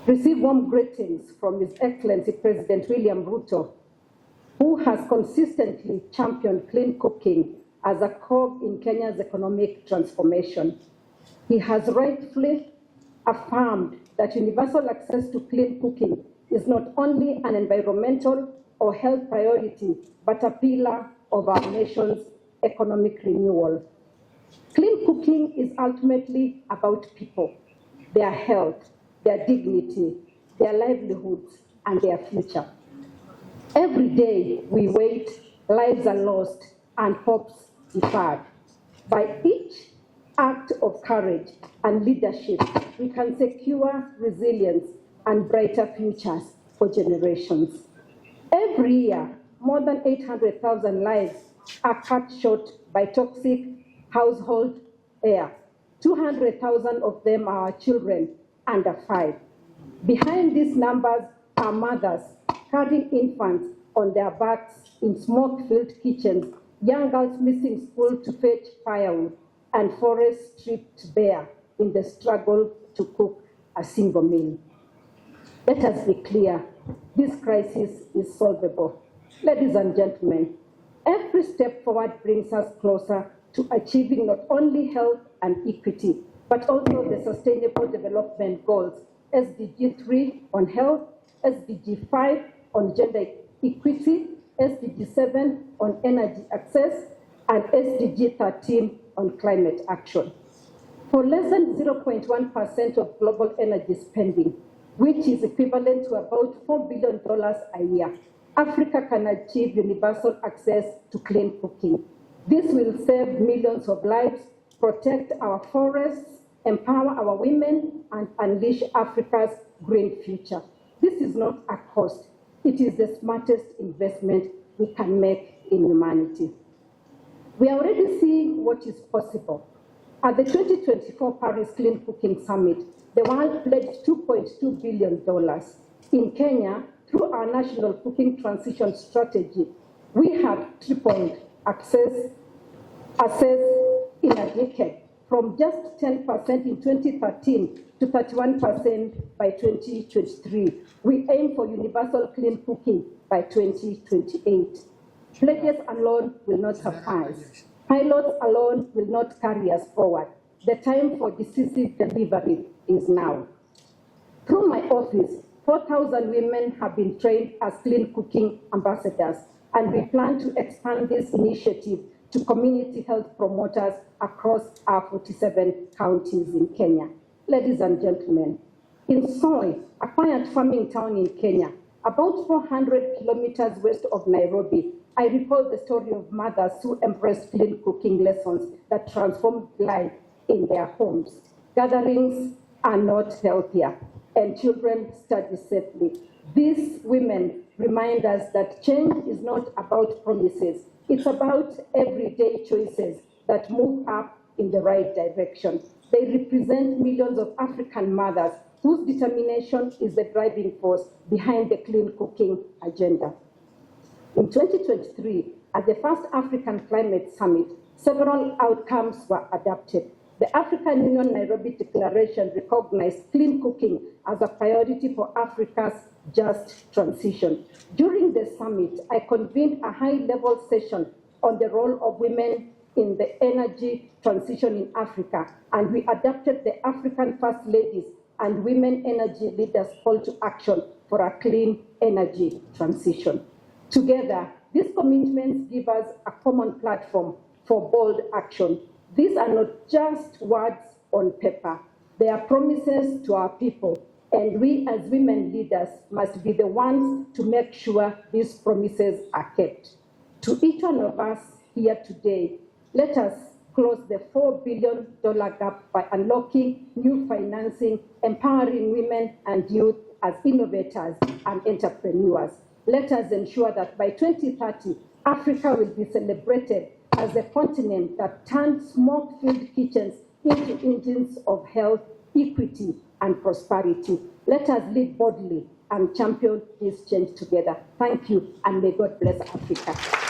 receive warm greetings from His Excellency President William Ruto, who has consistently championed clean cooking as a cog in Kenya's economic transformation. He has rightfully affirmed that universal access to clean cooking is not only an environmental or health priority, but a pillar of our nation's economic renewal. Clean cooking is ultimately about people, their health, their dignity, their livelihoods, and their future. Every day we wait, lives are lost, and hopes deferred. By each act of courage and leadership, we can secure resilience and brighter futures for generations. Every year, more than 800,000 lives are cut short by toxic household air. 200,000 of them are our children under 5. Behind these numbers are mothers carrying infants on their backs in smoke-filled kitchens, young girls missing school to fetch firewood, and forests stripped bare in the struggle to cook a single meal. Let us be clear, this crisis is solvable. Ladies and gentlemen, every step forward brings us closer to achieving not only health and equity, but also the Sustainable Development Goals, SDG 3 on health, SDG 5 on gender equity, SDG 7 on energy access, and SDG 13 on climate action. For less than 0.1% of global energy spending, which is equivalent to about $4 billion a year, Africa can achieve universal access to clean cooking. This will save millions of lives, protect our forests, empower our women, and unleash Africa's green future. This is not a cost. It is the smartest investment we can make in humanity. We are already seeing what is possible. At the 2024 Paris Clean Cooking Summit, the world pledged $2.2 billion. In Kenya, through our National Cooking Transition Strategy, we have tripled access in a decade, from just 10% in 2013 to 31% by 2023. We aim for universal clean cooking by 2028. Pledges alone will not suffice. Pilots alone will not carry us forward. The time for decisive delivery is now. Through my office, 4,000 women have been trained as clean cooking ambassadors, and we plan to expand this initiative to community health promoters across our 47 counties in Kenya. Ladies and gentlemen, in Soy, a quiet farming town in Kenya, about 400 kilometers west of Nairobi, I recall the story of mothers who embraced clean cooking lessons that transformed life in their homes. Gatherings are not healthier, and children study safely. These women remind us that change is not about promises. It's about everyday choices that move up in the right direction. They represent millions of African mothers whose determination is the driving force behind the clean cooking agenda. In 2023, at the first African Climate Summit, several outcomes were adopted. The African Union Nairobi Declaration recognized clean cooking as a priority for Africa's just transition. During the summit, I convened a high-level session on the role of women in the energy transition in Africa, and we adopted the African First Ladies and Women Energy Leaders Call to Action for a Clean Energy Transition. Together, these commitments give us a common platform for bold action. These are not just words on paper. They are promises to our people, and we as women leaders must be the ones to make sure these promises are kept. To each one of us here today, let us close the $4 billion gap by unlocking new financing, empowering women and youth as innovators and entrepreneurs. Let us ensure that by 2030, Africa will be celebrated as a continent that turned smoke-filled kitchens into engines of health, equity, and prosperity. Let us lead boldly and champion this change together. Thank you, and may God bless Africa.